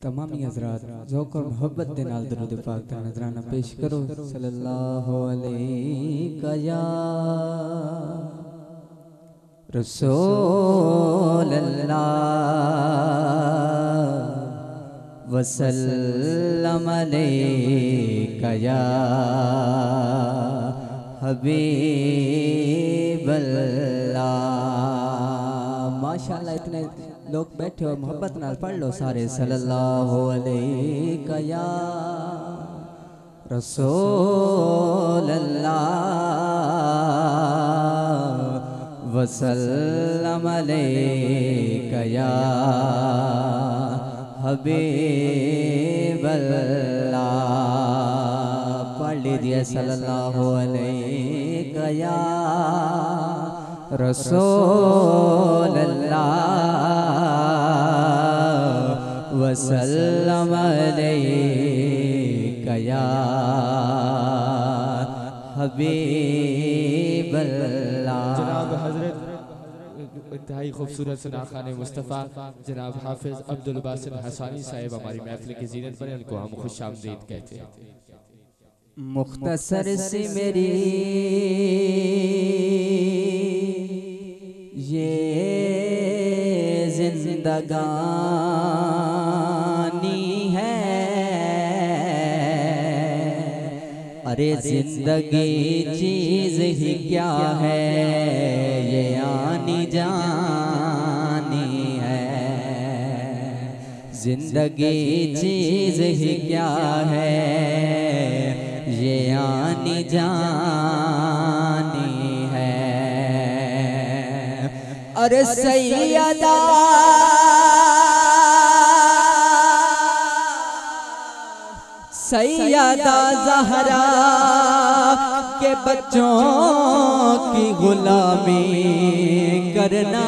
तमामी हजरात ज़ौक़ और मोहब्बत दे नाल दरूद पाक दा नजराना पेश करो। सल्लल्लाहु अलैहि या रसूल अल्लाह वसल्लम अलैका या हबीब अल्लाह। माशाअल्लाह इतने लोग बैठे हो, मोहब्बत नाल पढ़ लो सारे। सल्लल्लाहु अलैका या रसूल अल्लाह वसल्लम अलैका या हबीब अल्लाह। पढ़ लीजिए सल्लल्लाहु अलैका या रसूल अल्लाह वसल्लम अलैका या हबीब अल्लाह। जनाब हजरत इंतहाई खूबसूरत सनाखाने मुस्तफ़ा जनाब हाफिज अब्दुल बासित हसानी साहिब हमारी महफिल की जीनत बने, उनको हम खुश आमदीद कहते हैं। मुख्तसर सी मेरी ये जिंदगानी है, अरे जिंदगी चीज ही क्या है, ये आनी जानी है। जिंदगी चीज ही क्या है, ये आनी जानी है। अरे सैयदा सैयदा ज़हरा के बच्चों की गुलामी करना,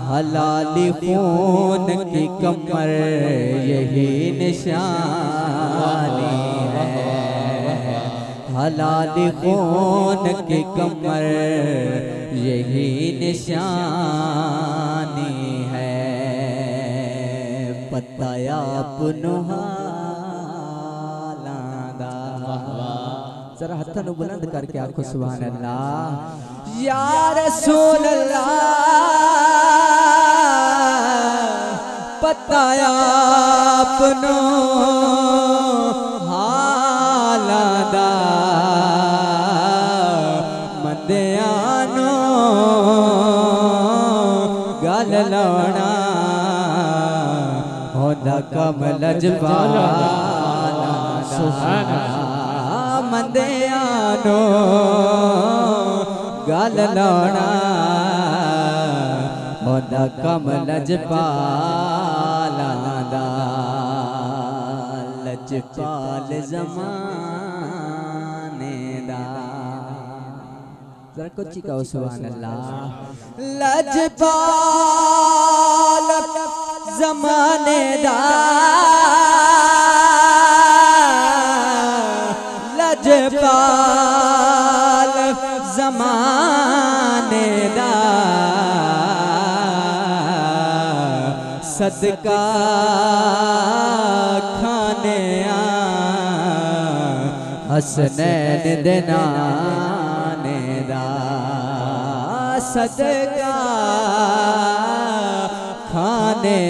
हलाली खून की कमर यही निशानी है। हलाली खून की कमर यही निशानी है। पताया पुनहालादा, जरा हथन बुलंद करके आखो सुभान अल्लाह। या रसूल अल्लाह पताया अपनो हालादा, मंदियानो गल लौना होंदा कमल जवाना। मंदियानो गल लौना होंदा कमल जवाना। लजपाल ज़माने दा, जरा कुछ कहो सुभान अल्लाह। लजपाल ज़माने दा, लजपाल ज़माने दा, सदका खाने हसनैन दे नाने दा। सदका खाने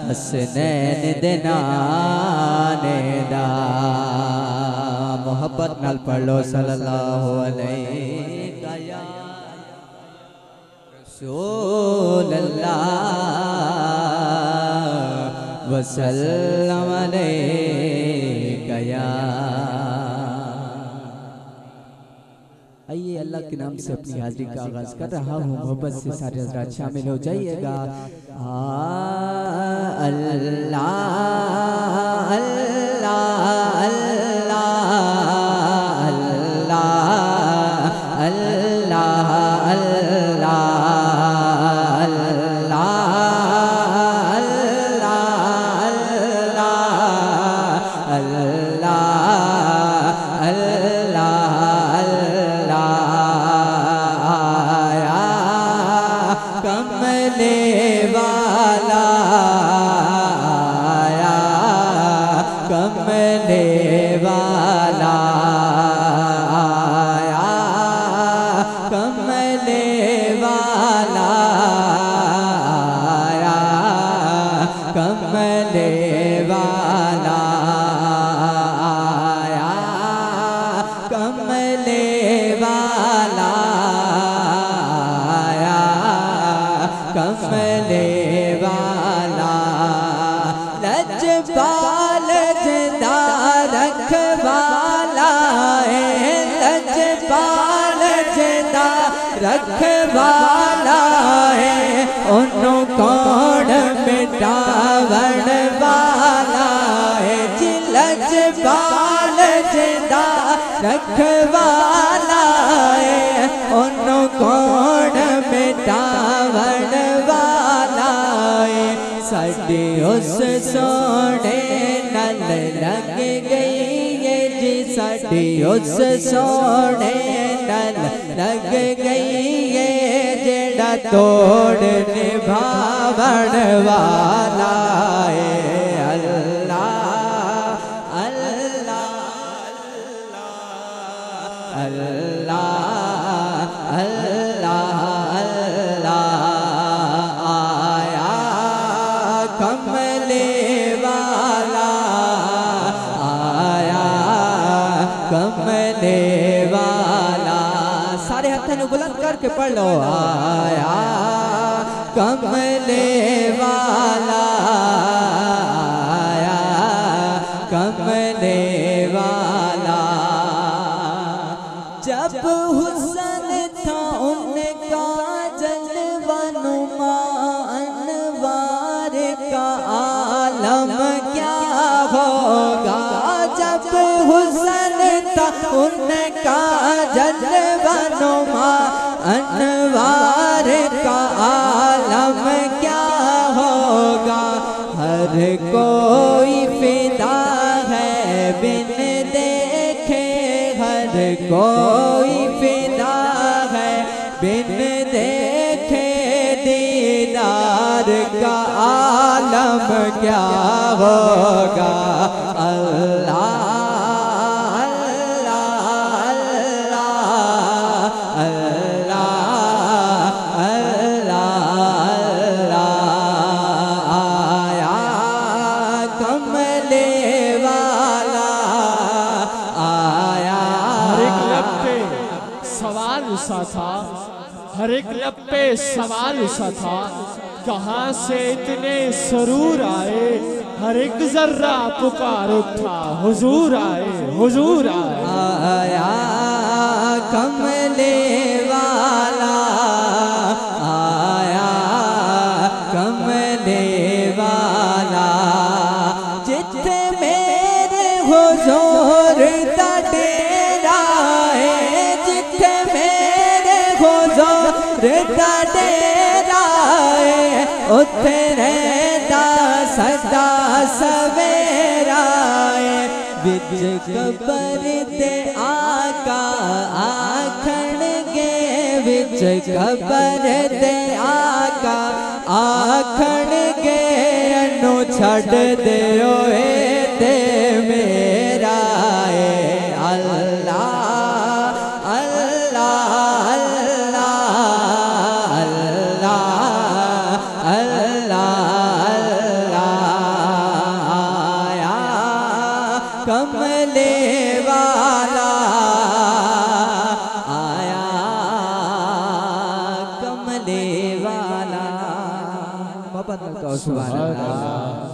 हसनैन दे नाने दा। मोहब्बत नाल पढ़ लो सल्लल्लाहु अलैहि या रसूल अल्लाह वसल्लम अलैका या। आइए अल्लाह के नाम से अपनी हाजिरी का आगाज कर रहा हूँ। मोहब्बत से सारे हज़रात शामिल हो जाइएगा। अल्लाह अल्लाह अल्लाह अल्लाह कम कमले वाला आया, कमले वाला आया, कमले वाला आया, कमले वाला आया, कमले वाला आया, कमले वाला लजपाल जिंदा रखवाला है, लजपाल जिंदा रखवाला है, उन्हों कौन मिटावण वाला है, जी लजपाल जिंदा रखवाला है, उन्हों कौन मिटावण वाला है। साडी उस सोने नल लग गई है जी, साडी उस सोने नल लग गई है, जेड़ा तोड़ निभावण वाला है। अल्लाह अल्लाह अल्लाह अल्लाह अल्लाह आया, कमले वाला आया, कमले वाला। सारे हाथों बुलंद करके पढ़ लो। आया कमले वाला आया, कमले वाला। जब हुस्न था उनका जलवा नुमा, अनवार का आलम क्या होगा। जब हुस्न था उनका जलवा नुमा, अनवार का आलम क्या होगा। हर कोई फिदा है बिन देखे, हर कोई फिदा है बिन देखे, दीदार का आलम क्या होगा। अल्लाह था, हर एक लब पे सवाल सा था, कहाँ से इतने सरूर आए। हर एक जर्रा पुकार उठा, हुजूर आए, हुजूर आए। आया कमले वाला आया, कमले वाला। जिथे मेरे हुजूर दा डेरा है, जिथे मेरे हुजूर दा डेरा है, उथे रहता सदा सवेरा है। विच कबर ते आका आखण गे, विच कबर ते आका आखण गे, अनु छड़ दे ओए ते मेरा है। अल्लाह अल्लाह अल्लाह अल्लाह अल्लाह अल्लाह। आया कमले वाला आया, कमले वाला। मोहब्बत का सुभान अल्लाह।